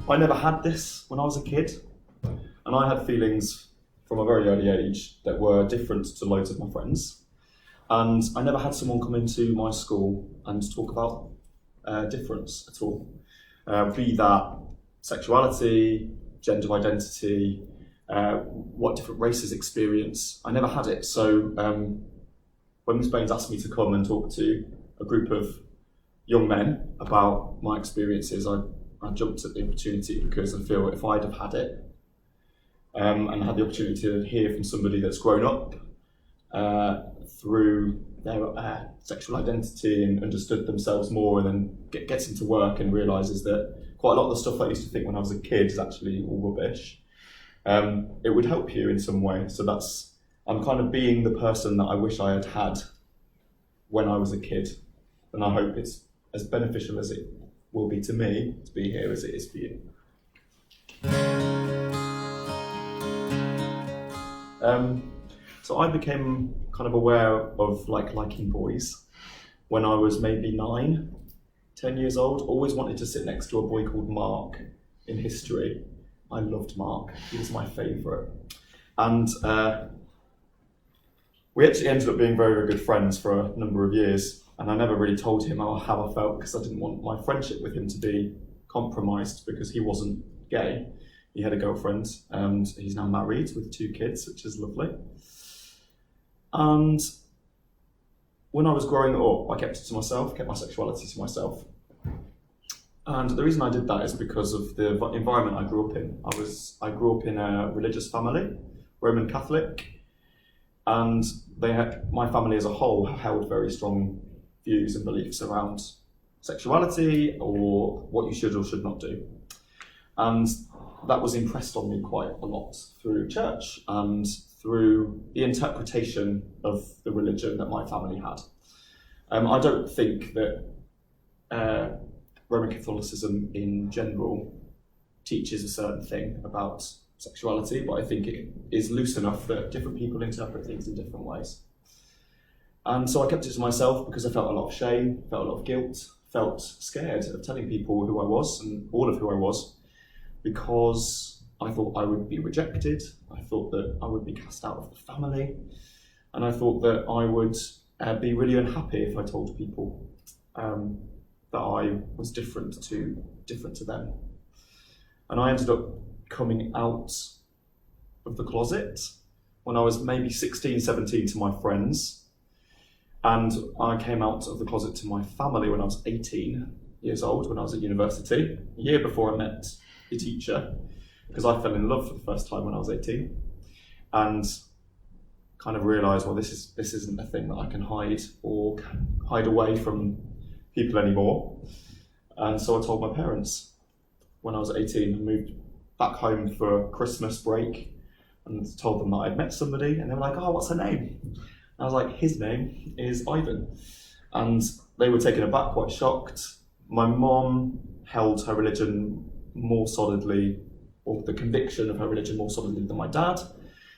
I never had this when I was a kid, and I had feelings from a very early age that were different to loads of my friends. And I never had someone come into my school and talk about difference at all. Be that sexuality, gender identity, what different races experience. I never had it. So when Miss Baines asked me to come and talk to a group of young men about my experiences, I jumped at the opportunity because I feel if I'd have had it and had the opportunity to hear from somebody that's grown up through their sexual identity and understood themselves more, and then gets into work and realises that quite a lot of the stuff I used to think when I was a kid is actually all rubbish, it would help you in some way. So I'm kind of being the person that I wish I had had when I was a kid, and I hope it's as beneficial as it will be to me to be here as it is for you. So I became kind of aware of liking boys when I was maybe 10 years old. Always wanted to sit next to a boy called Mark in history. I loved Mark, he was my favourite. And we actually ended up being very, very good friends for a number of years. And I never really told him how I felt because I didn't want my friendship with him to be compromised because he wasn't gay. He had a girlfriend and he's now married with 2 kids, which is lovely. And when I was growing up, I kept it to myself, kept my sexuality to myself. And the reason I did that is because of the environment I grew up in. I grew up in a religious family, Roman Catholic, and my family as a whole held very strong views and beliefs around sexuality or what you should or should not do. And that was impressed on me quite a lot through church and through the interpretation of the religion that my family had. I don't think that Roman Catholicism in general teaches a certain thing about sexuality, but I think it is loose enough that different people interpret things in different ways. And so I kept it to myself because I felt a lot of shame, felt a lot of guilt, felt scared of telling people who I was and all of who I was, because I thought I would be rejected, I thought that I would be cast out of the family, and I thought that I would be really unhappy if I told people that I was different to them. And I ended up coming out of the closet when I was maybe 16, 17 to my friends. And I came out of the closet to my family when I was 18 years old, when I was at university, a year before I met the teacher, because I fell in love for the first time when I was 18, and kind of realised, well, this isn't a thing that I can hide away from people anymore. And so I told my parents when I was 18. I moved back home for Christmas break and told them that I'd met somebody, and they were like, oh, what's her name? And I was like, his name is Ivan. And they were taken aback, quite shocked. My mom held her religion more solidly, or the conviction of her religion more solidly than my dad.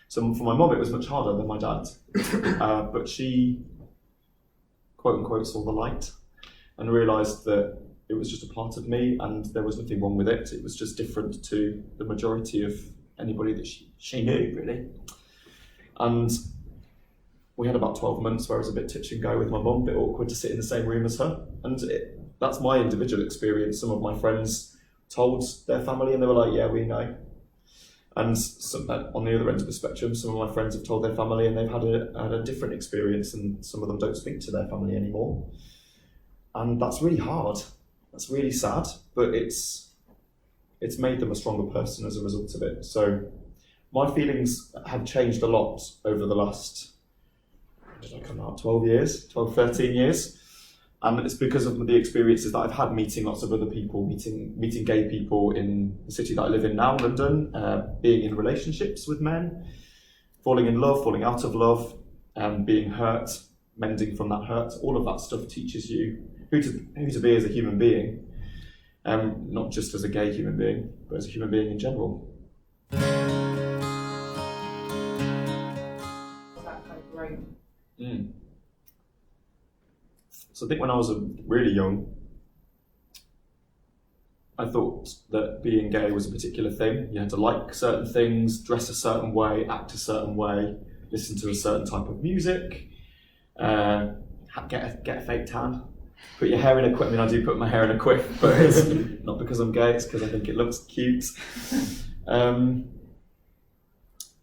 So for my mom, it was much harder than my dad. But she, quote unquote, saw the light and realised that it was just a part of me and there was nothing wrong with it. It was just different to the majority of anybody that she knew, really. And we had about 12 months where I was a bit touch and go with my mum, a bit awkward to sit in the same room as her. And that's my individual experience. Some of my friends told their family and they were like, yeah, we know. And on the other end of the spectrum, some of my friends have told their family and they've had a different experience, and some of them don't speak to their family anymore. And that's really hard. That's really sad, but it's made them a stronger person as a result of it. So my feelings have changed a lot over the last, 12, 13 years. And it's because of the experiences that I've had meeting lots of other people, meeting gay people in the city that I live in now, London, being in relationships with men, falling in love, falling out of love, being hurt, mending from that hurt. All of that stuff teaches you who to be as a human being, not just as a gay human being, but as a human being in general. Was that kind of growth? So I think when I was really young, I thought that being gay was a particular thing. You had to like certain things, dress a certain way, act a certain way, listen to a certain type of music, get a fake tan, put your hair in a quiff. I mean, I do put my hair in a quiff, but it's not because I'm gay, it's because I think it looks cute.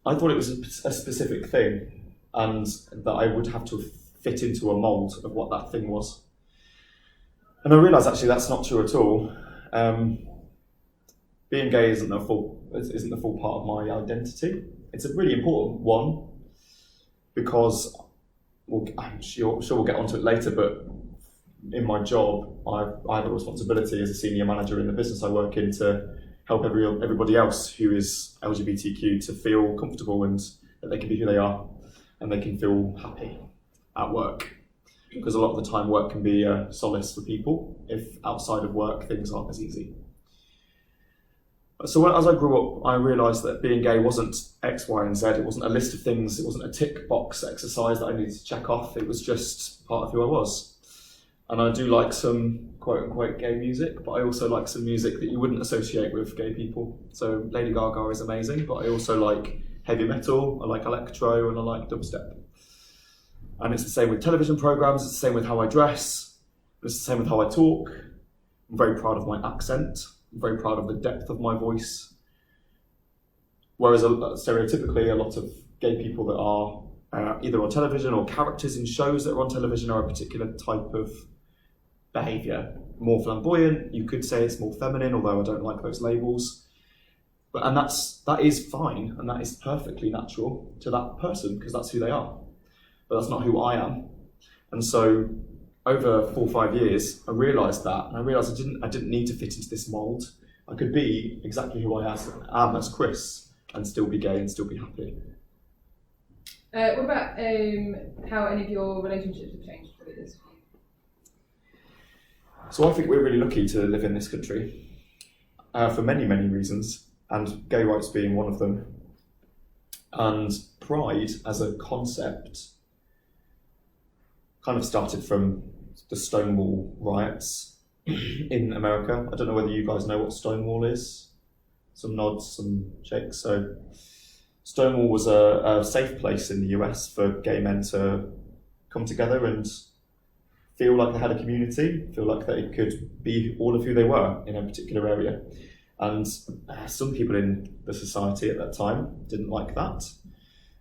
I thought it was a specific thing, and that I would have to fit into a mould of what that thing was. And I realised actually that's not true at all. Being gay isn't the full part of my identity. It's a really important one because I'm sure we'll get onto it later, but in my job, I have a responsibility as a senior manager in the business I work in to help everybody else who is LGBTQ to feel comfortable and that they can be who they are and they can feel happy at work. Because a lot of the time work can be a solace for people if outside of work things aren't as easy. So as I grew up, I realised that being gay wasn't X, Y and Z. It wasn't a list of things. It wasn't a tick box exercise that I needed to check off. It was just part of who I was. And I do like some quote unquote gay music, but I also like some music that you wouldn't associate with gay people. So Lady Gaga is amazing, but I also like heavy metal, I like electro, and I like dubstep. And it's the same with television programmes, it's the same with how I dress, it's the same with how I talk. I'm very proud of my accent, I'm very proud of the depth of my voice. Whereas stereotypically, a lot of gay people that are either on television or characters in shows that are on television are a particular type of behaviour. More flamboyant, you could say it's more feminine, although I don't like those labels. And that is fine, and that is perfectly natural to that person, because that's who they are. But that's not who I am. And so over 4 or 5 years, I realised that, and I realised I didn't need to fit into this mould. I could be exactly who I am as Chris, and still be gay and still be happy. What about how any of your relationships have changed through this? So I think we're really lucky to live in this country for many, many reasons, and gay rights being one of them. And Pride as a concept kind of started from the Stonewall riots in America. I don't know whether you guys know what Stonewall is. Some nods, some shakes. So Stonewall was a safe place in the US for gay men to come together and feel like they had a community, feel like they could be all of who they were in a particular area. And some people in the society at that time didn't like that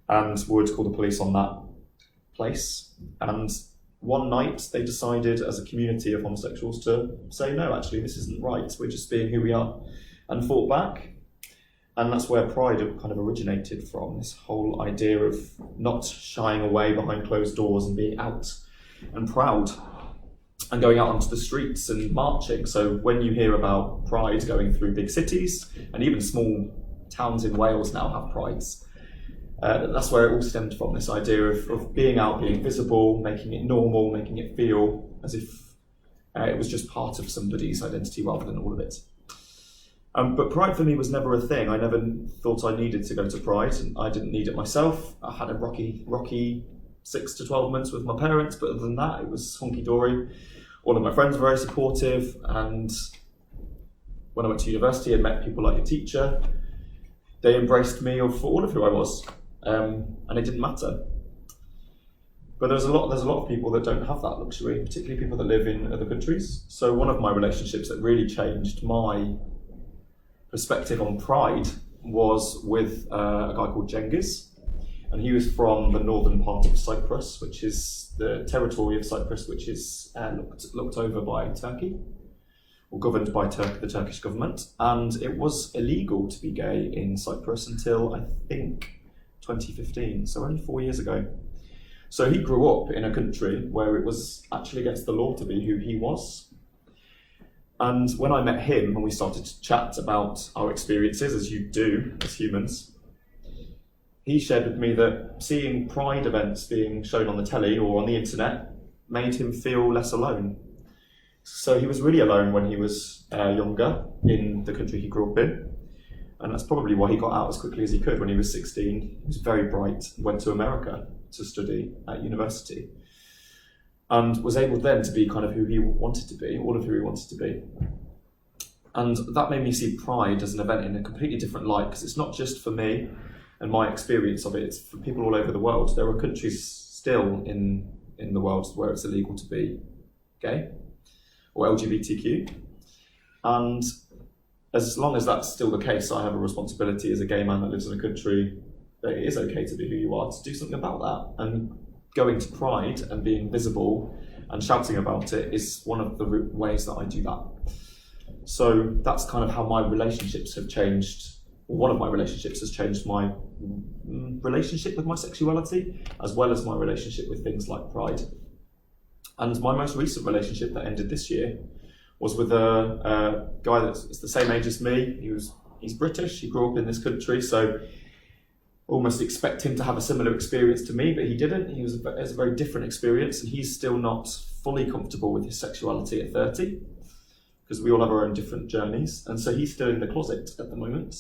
and would call the police on that place. And one night they decided as a community of homosexuals to say, no, actually, this isn't right. We're just being who we are, and fought back. And that's where Pride kind of originated from, this whole idea of not shying away behind closed doors and being out and proud and going out onto the streets and marching. So when you hear about Pride going through big cities, and even small towns in Wales now have Prides, that's where it all stemmed from, this idea of being out, being visible, making it normal, making it feel as if it was just part of somebody's identity rather than all of it. But Pride for me was never a thing. I never thought I needed to go to Pride, and I didn't need it myself. I had a rocky 6 to 12 months with my parents, but other than that, it was hunky-dory. All of my friends were very supportive, and when I went to university and met people like a teacher, they embraced me for all of who I was, and it didn't matter. But there's a lot of people that don't have that luxury, particularly people that live in other countries. So one of my relationships that really changed my perspective on Pride was with a guy called Cengiz, and he was from the northern part of Cyprus, which is the territory of Cyprus which is looked over by Turkey, or governed by the Turkish government. And it was illegal to be gay in Cyprus until, I think, 2015, so only 4 years ago. So he grew up in a country where it was actually against the law to be who he was. And when I met him and we started to chat about our experiences, as you do as humans, he shared with me that seeing Pride events being shown on the telly or on the internet made him feel less alone. So he was really alone when he was younger in the country he grew up in. And that's probably why he got out as quickly as he could when he was 16. He was very bright, went to America to study at university, and was able then to be kind of who he wanted to be, all of who he wanted to be. And that made me see Pride as an event in a completely different light, because it's not just for me and my experience of it, it's for people all over the world. There are countries still in the world where it's illegal to be gay or LGBTQ. And as long as that's still the case, I have a responsibility as a gay man that lives in a country that it is okay to be who you are, to do something about that. And going to Pride and being visible and shouting about it is one of the ways that I do that. So that's kind of how my relationships have changed. One of my relationships has changed my relationship with my sexuality, as well as my relationship with things like Pride. And my most recent relationship that ended this year was with a guy that's the same age as me. He's British, he grew up in this country, so almost expect him to have a similar experience to me, but he didn't. It was a very different experience, and he's still not fully comfortable with his sexuality at 30, because we all have our own different journeys, and so he's still in the closet at the moment.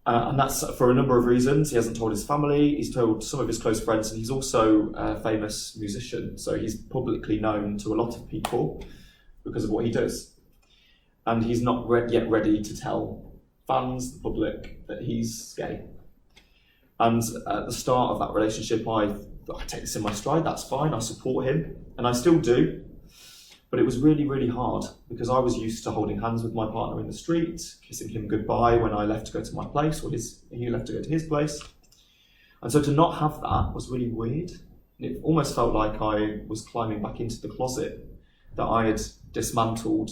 And that's for a number of reasons. He hasn't told his family, he's told some of his close friends, and he's also a famous musician, so he's publicly known to a lot of people because of what he does. And he's not yet ready to tell fans, the public, that he's gay. And at the start of that relationship, I take this in my stride, that's fine, I support him, and I still do. But it was really, really hard, because I was used to holding hands with my partner in the street, kissing him goodbye when I left to go to my place, or he left to go to his place. And so to not have that was really weird. And it almost felt like I was climbing back into the closet that I had dismantled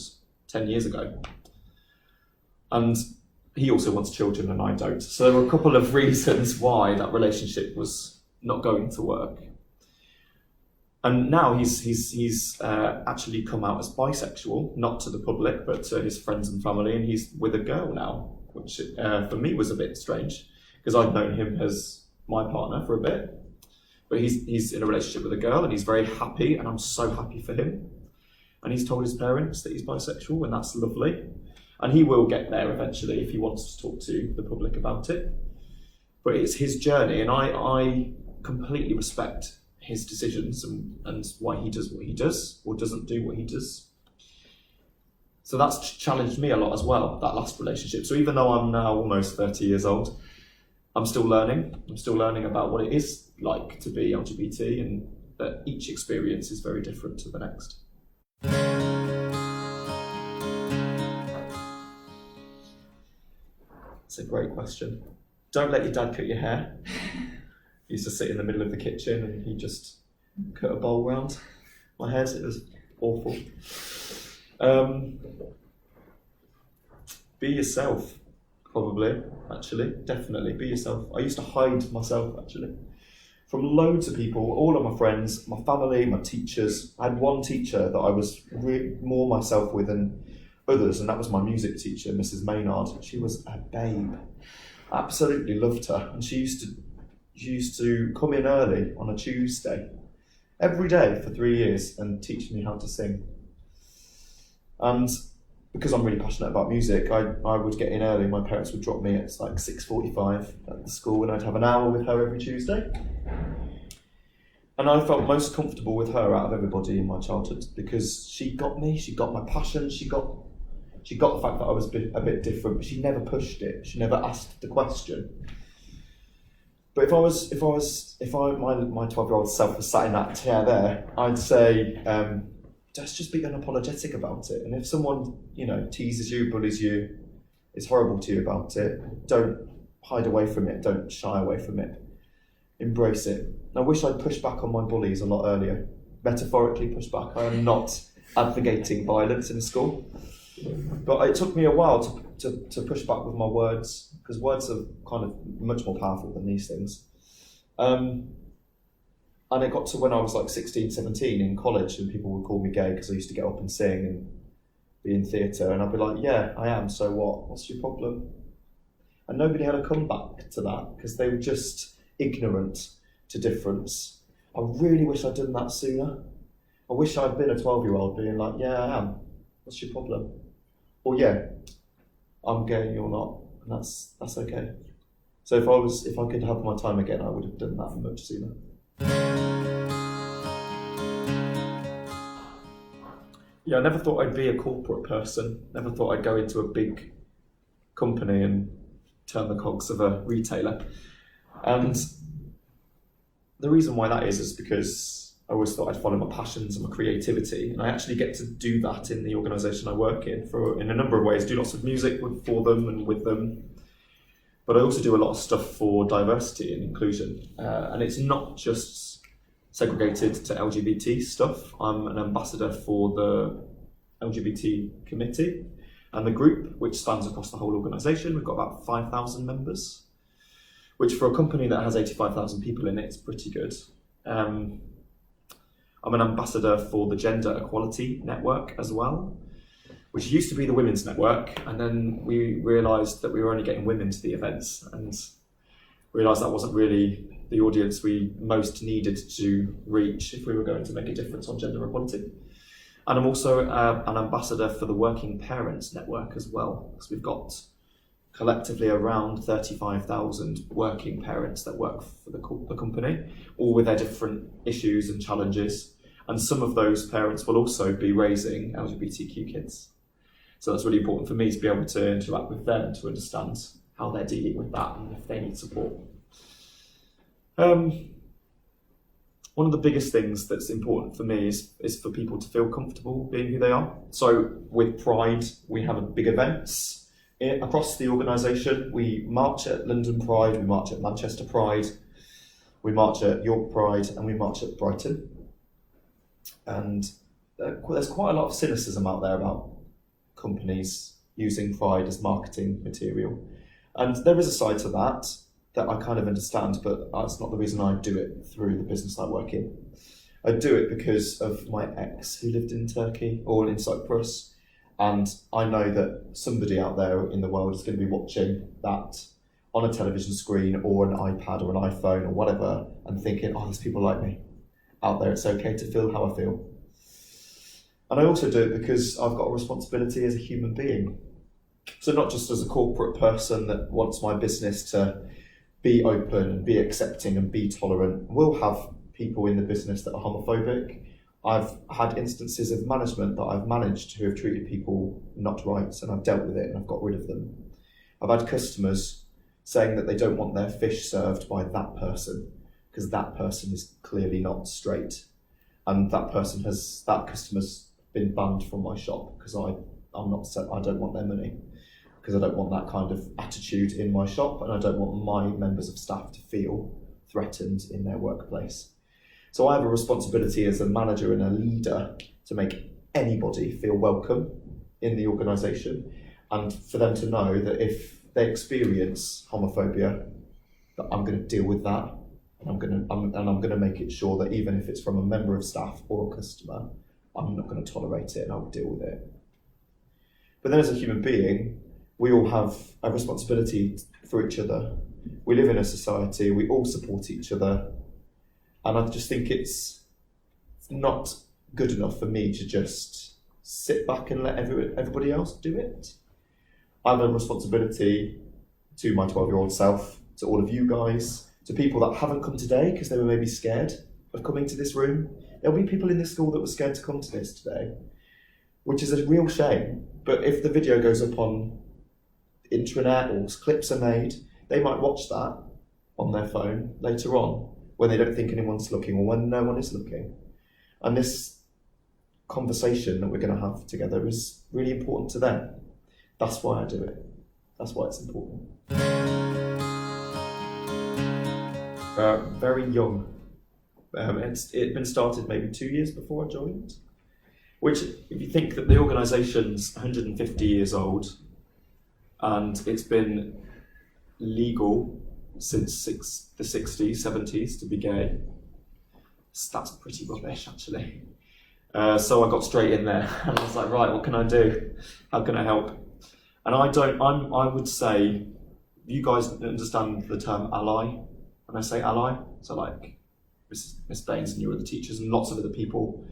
10 years ago. And he also wants children and I don't. So there were a couple of reasons why that relationship was not going to work. And now he's actually come out as bisexual, not to the public, but to his friends and family, and he's with a girl now, which for me was a bit strange, because I'd known him as my partner for a bit. But he's in a relationship with a girl, and he's very happy, and I'm so happy for him. And he's told his parents that he's bisexual, and that's lovely. And he will get there eventually if he wants to talk to the public about it. But it's his journey, and I completely respect his decisions and why he does what he does or doesn't do what he does. So that's challenged me a lot as well, that last relationship. So even though I'm now almost 30 years old, I'm still learning. I'm still learning about what it is like to be LGBT, and that each experience is very different to the next. It's a great question. Don't let your dad cut your hair. He used to sit in the middle of the kitchen and he just cut a bowl round my head. It was awful. Be yourself, probably, actually, definitely. Be yourself. I used to hide myself, actually, from loads of people, all of my friends, my family, my teachers. I had one teacher that I was more myself with than others, and that was my music teacher, Mrs. Maynard. She was a babe. I absolutely loved her, and she used to come in early on a Tuesday, every day for 3 years, and teach me how to sing. And because I'm really passionate about music, I would get in early. My parents would drop me at like 6:45 at the school, and I'd have an hour with her every Tuesday. And I felt most comfortable with her out of everybody in my childhood, because she got me, she got my passion, she got the fact that I was a bit different, but she never pushed it, she never asked the question. But if my 12-year-old self was sat in that chair there, I'd say, let's just be unapologetic about it. And if someone, teases you, bullies you, is horrible to you about it, don't hide away from it, don't shy away from it. Embrace it. I wish I'd pushed back on my bullies a lot earlier. Metaphorically pushed back. I am not advocating violence in school. But it took me a while to push back with my words, because words are kind of much more powerful than these things. And it got to when I was like 16, 17 in college, and people would call me gay because I used to get up and sing and be in theatre, and I'd be like, yeah, I am, so what? What's your problem? And nobody had a comeback to that, because they were just ignorant to difference. I really wish I'd done that sooner. I wish I'd been a 12-year-old being like, yeah, I am. What's your problem? Or yeah, I'm gay, you're not, and that's okay. So if I could have my time again, I would have done that much sooner. Yeah, I never thought I'd be a corporate person. Never thought I'd go into a big company and turn the cogs of a retailer. And the reason why that is because I always thought I'd follow my passions and my creativity, and I actually get to do that in the organisation I work in in a number of ways. Do lots of music for them and with them, but I also do a lot of stuff for diversity and inclusion, and it's not just segregated to LGBT stuff. I'm an ambassador for the LGBT committee and the group, which spans across the whole organisation. We've got about 5,000 members, which for a company that has 85,000 people in it is pretty good. I'm an ambassador for the Gender Equality Network as well, which used to be the Women's Network, and then we realised that we were only getting women to the events, and realised that wasn't really the audience we most needed to reach if we were going to make a difference on gender equality. And I'm also an ambassador for the Working Parents Network as well, because we've got collectively around 35,000 working parents that work for the company, all with their different issues and challenges. And some of those parents will also be raising LGBTQ kids. So that's really important for me to be able to interact with them to understand how they're dealing with that and if they need support. One of the biggest things that's important for me is for people to feel comfortable being who they are. So with Pride, we have big events across the organisation. We march at London Pride, we march at Manchester Pride, we march at York Pride, and we march at Brighton. And there's quite a lot of cynicism out there about companies using Pride as marketing material. And there is a side to that I kind of understand, but that's not the reason I do it through the business I work in. I do it because of my ex who lived in Turkey or in Cyprus, and I know that somebody out there in the world is going to be watching that on a television screen or an iPad or an iPhone or whatever and thinking, oh, there's people like me out there, it's okay to feel how I feel. And I also do it because I've got a responsibility as a human being. So not just as a corporate person that wants my business to be open and be accepting and be tolerant. We'll have people in the business that are homophobic. I've had instances of management that I've managed who have treated people not right, and I've dealt with it and I've got rid of them. I've had customers saying that they don't want their fish served by that person because that person is clearly not straight, and that customer's been banned from my shop because I don't want their money, because I don't want that kind of attitude in my shop, and I don't want my members of staff to feel threatened in their workplace. So I have a responsibility as a manager and a leader to make anybody feel welcome in the organisation, and for them to know that if they experience homophobia, that I'm going to deal with that, and I'm going to make it sure that even if it's from a member of staff or a customer, I'm not going to tolerate it and I'll deal with it. But then as a human being, we all have a responsibility for each other. We live in a society, we all support each other. And I just think it's not good enough for me to just sit back and let everybody else do it. I have a responsibility to my 12-year-old self, to all of you guys, to people that haven't come today because they were maybe scared of coming to this room. There'll be people in this school that were scared to come to this today, which is a real shame. But if the video goes up on the intranet or clips are made, they might watch that on their phone later on when they don't think anyone's looking or when no one is looking. And this conversation that we're going to have together is really important to them. That's why I do it. That's why it's important. Very young. It's been started maybe 2 years before I joined, which, if you think that the organisation's 150 years old and it's been legal since the 60s, 70s to be gay, that's pretty rubbish actually. So I got straight in there and I was like, right, what can I do? How can I help? And I would say, you guys understand the term ally. When I say ally, so like Miss Baines and you are the teachers and lots of other people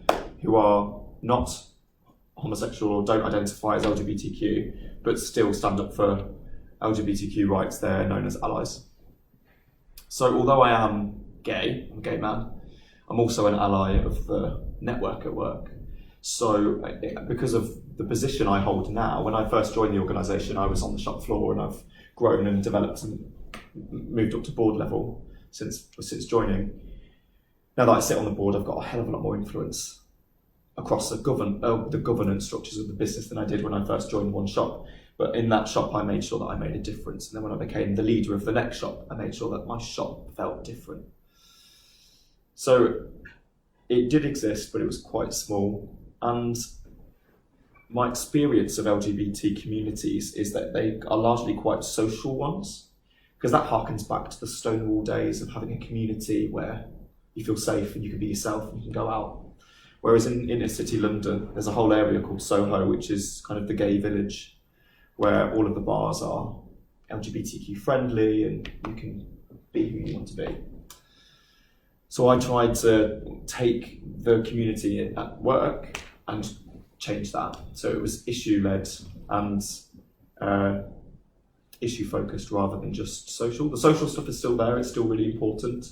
who are not homosexual or don't identify as LGBTQ, but still stand up for LGBTQ rights, they're known as allies. So although I am gay, I'm a gay man, I'm also an ally of the network at work. So because of the position I hold now, when I first joined the organisation, I was on the shop floor, and I've grown and developed and moved up to board level since joining. Now that I sit on the board, I've got a hell of a lot more influence across the governance structures of the business than I did when I first joined one shop. But in that shop, I made sure that I made a difference. And then when I became the leader of the next shop, I made sure that my shop felt different. So it did exist, but it was quite small. And my experience of LGBT communities is that they are largely quite social ones, because that harkens back to the Stonewall days of having a community where you feel safe and you can be yourself and you can go out. Whereas in inner city London, there's a whole area called Soho, which is kind of the gay village, where all of the bars are LGBTQ friendly and you can be who you want to be. So I tried to take the community at work and change that. So it was issue-led and issue-focused rather than just social. The social stuff is still there, it's still really important.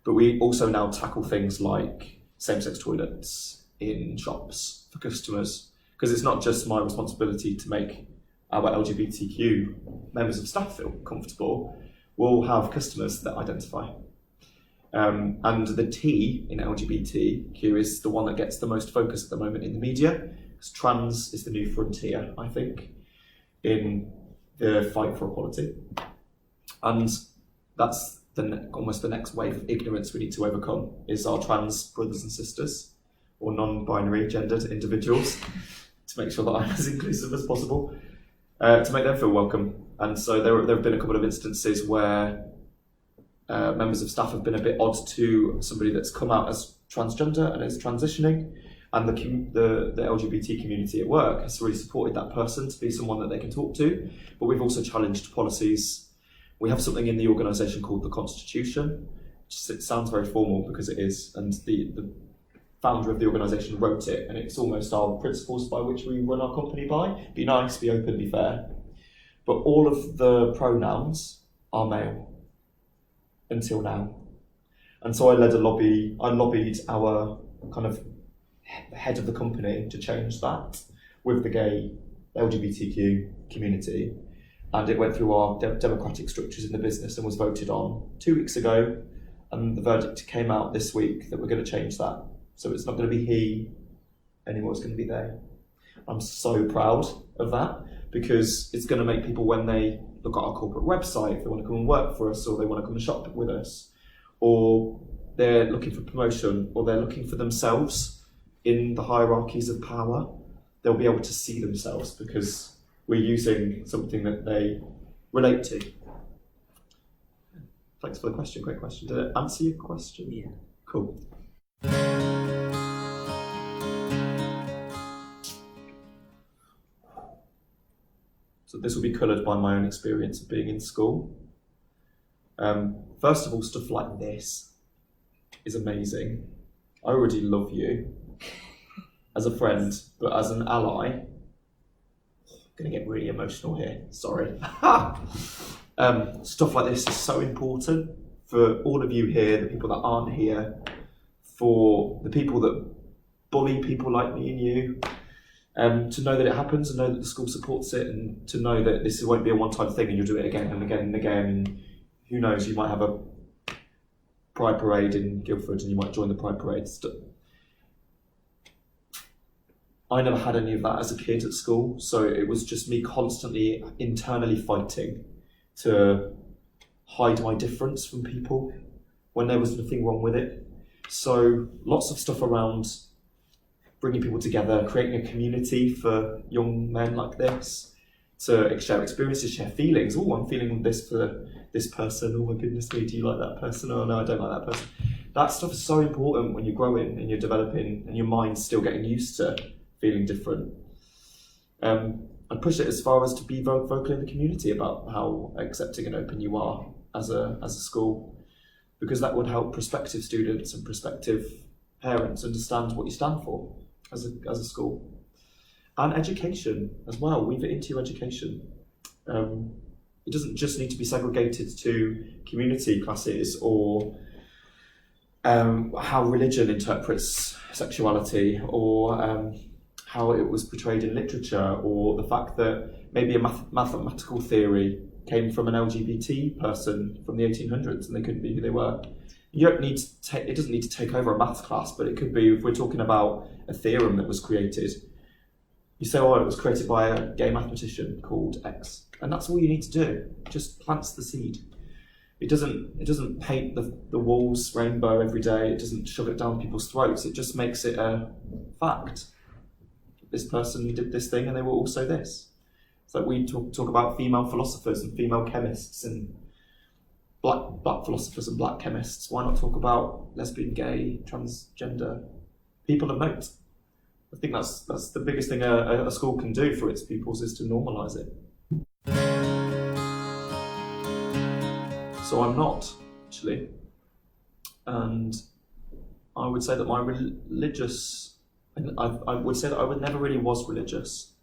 But we also now tackle things like same-sex toilets in shops for customers, because it's not just my responsibility to make our LGBTQ members of staff feel comfortable. We'll have customers that identify. And the T in LGBTQ is the one that gets the most focus at the moment in the media, because trans is the new frontier, I think, in the fight for equality. And that's almost the next wave of ignorance we need to overcome, is our trans brothers and sisters, or non-binary gendered individuals, to make sure that I'm as inclusive as possible, to make them feel welcome. And so there have been a couple of instances where members of staff have been a bit odd to somebody that's come out as transgender and is transitioning, and the LGBT community at work has really supported that person to be someone that they can talk to. But we've also challenged policies. We have something in the organisation called the Constitution. It sounds very formal because it is, and the founder of the organisation wrote it, and it's almost our principles by which we run our company by. Be nice, be open, be fair. But all of the pronouns are male until now. And so I lobbied our kind of head of the company to change that with the gay LGBTQ community. And it went through our democratic structures in the business and was voted on 2 weeks ago. And the verdict came out this week that we're going to change that. So it's not going to be he anymore, it's going to be they. I'm so proud of that, because it's going to make people, when they look at our corporate website, if they want to come and work for us, or they want to come and shop with us, or they're looking for promotion, or they're looking for themselves in the hierarchies of power, they'll be able to see themselves because we're using something that they relate to. Thanks for the question, great question. Did it answer your question? Yeah. Cool. So this will be coloured by my own experience of being in school. First of all, stuff like this is amazing. I already love you as a friend, but as an ally, I'm going to get really emotional here, sorry. Stuff like this is so important for all of you here, the people that aren't here, for the people that bully people like me and you, to know that it happens and know that the school supports it, and to know that this won't be a one-time thing and you'll do it again and again and again. And who knows, you might have a Pride Parade in Guildford and you might join the Pride Parade. I never had any of that as a kid at school, so it was just me constantly internally fighting to hide my difference from people when there was nothing wrong with it. So lots of stuff around bringing people together, creating a community for young men like this, to share experiences, share feelings. Oh, I'm feeling this for this person. Oh my goodness me, do you like that person? Oh no, I don't like that person. That stuff is so important when you're growing and you're developing and your mind's still getting used to feeling different. I'd push it as far as to be vocal in the community about how accepting and open you are as a school, because that would help prospective students and prospective parents understand what you stand for as a school. And education as well, weave it into your education. It doesn't just need to be segregated to community classes or how religion interprets sexuality, or how it was portrayed in literature, or the fact that maybe a mathematical theory came from an LGBT person from the 1800s and they couldn't be who they were. You don't need to it doesn't need to take over a maths class, but it could be, if we're talking about a theorem that was created, you say, oh, it was created by a gay mathematician called X, and that's all you need to do. It just plants the seed. It doesn't paint the walls rainbow every day. It doesn't shove it down people's throats. It just makes it a fact. This person did this thing and they were also this. So we talk about female philosophers and female chemists and black philosophers and black chemists. Why not talk about lesbian, gay, transgender people of note? I think that's the biggest thing a school can do for its pupils, is to normalise it. So I'm not, actually, and I would say that my religious, I would say that I never really was religious,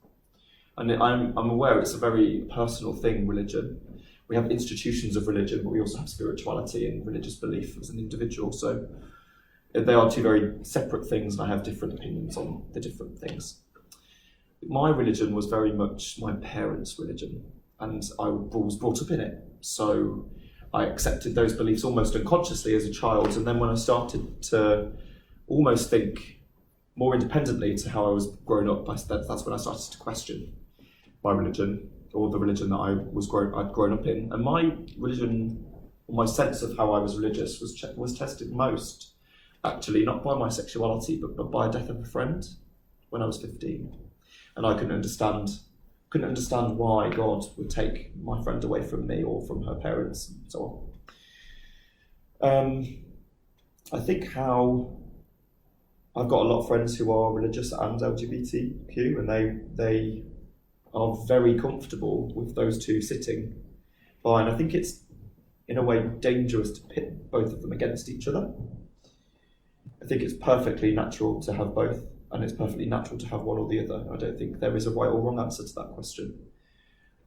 and I'm aware it's a very personal thing, religion. We have institutions of religion, but we also have spirituality and religious belief as an individual, so they are two very separate things, and I have different opinions on the different things. My religion was very much my parents' religion, and I was brought up in it, so I accepted those beliefs almost unconsciously as a child, and then when I started to almost think more independently to how I was growing up, that's when I started to question my religion, or the religion that I'd grown up in. And my religion, or my sense of how I was religious, was tested most, actually, not by my sexuality, but by a death of a friend when I was 15. And I couldn't understand why God would take my friend away from me or from her parents and so on. I think how I've got a lot of friends who are religious and LGBTQ, and they are very comfortable with those two sitting by, and I think it's in a way dangerous to pit both of them against each other. I think it's perfectly natural to have both, and it's perfectly natural to have one or the other. I don't think there is a right or wrong answer to that question.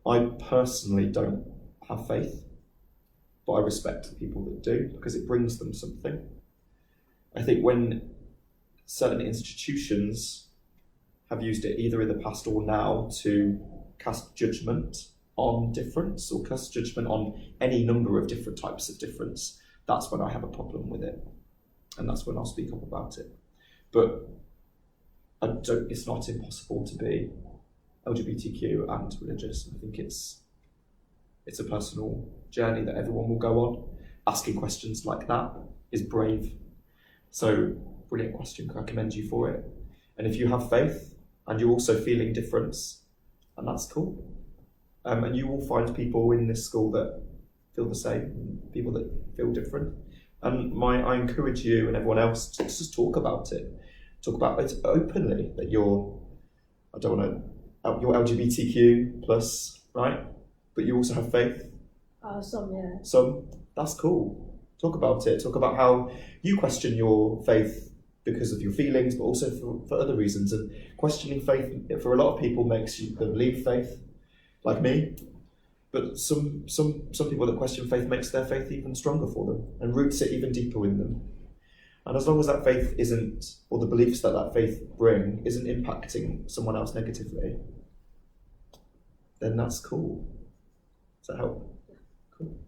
I personally don't have faith, but I respect the people that do, because it brings them something. I think when certain institutions have used it either in the past or now to cast judgment on difference, or cast judgment on any number of different types of difference, that's when I have a problem with it. And that's when I'll speak up about it. But it's not impossible to be LGBTQ and religious. I think it's a personal journey that everyone will go on. Asking questions like that is brave. So, brilliant question, I commend you for it. And if you have faith and you're also feeling difference, and that's cool. And you will find people in this school that feel the same, people that feel different. And I encourage you and everyone else to just talk about it. Talk about it openly, that you're LGBTQ plus, right? But you also have faith. Some, yeah. Some, that's cool. Talk about it. Talk about how you question your faith because of your feelings, but also for other reasons. And questioning faith for a lot of people makes them leave faith, like me. But some people that question faith makes their faith even stronger for them and roots it even deeper in them. And as long as that faith isn't, or the beliefs that faith bring isn't impacting someone else negatively, then that's cool. Does that help? Cool.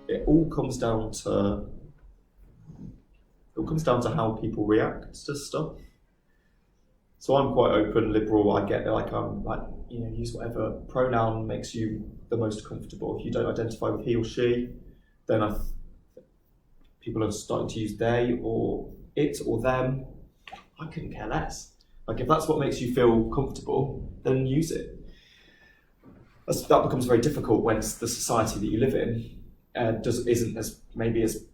It all comes down to how people react to stuff. So I'm quite open, liberal. I get use whatever pronoun makes you the most comfortable. If you don't identify with he or she, then people are starting to use they or it or them. I couldn't care less. Like, if that's what makes you feel comfortable, then use it. That becomes very difficult when the society that you live in isn't as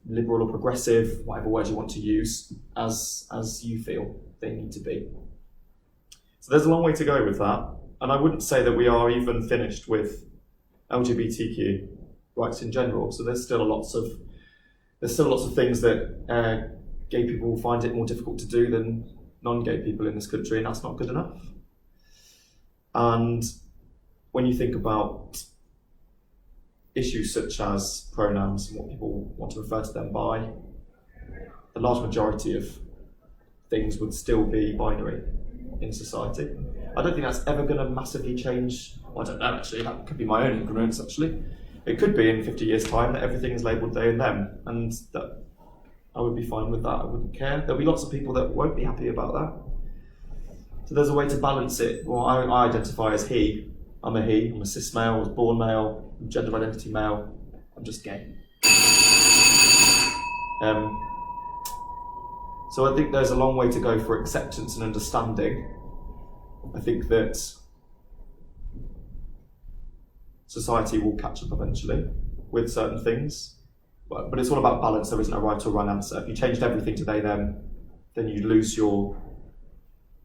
liberal or progressive, whatever word you want to use, as you feel they need to be. So there's a long way to go with that, and I wouldn't say that we are even finished with LGBTQ rights in general. So there's still lots of things that gay people will find it more difficult to do than non-gay people in this country, and that's not good enough. And when you think about issues such as pronouns and what people want to refer to them by, the large majority of things would still be binary in society. I don't think that's ever going to massively change. Well, I don't know, actually. That could be my own ignorance, actually. It could be in 50 years' time that everything is labelled they and them, and that I would be fine with that. I wouldn't care. There'll be lots of people that won't be happy about that. So there's a way to balance it. Well, I identify as he. I'm a he. I'm a cis male. I was born male. I'm gender identity male. I'm just gay. So I think there's a long way to go for acceptance and understanding. I think that society will catch up eventually with certain things, but it's all about balance. There isn't a right or wrong answer. If you changed everything to they, them, then you lose your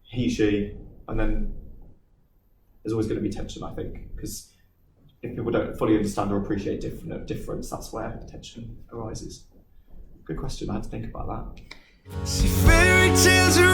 he, she, and then there's always going to be tension, I think, because if people don't fully understand or appreciate difference, that's where tension arises. Good question, I had to think about that. See, fairy tales are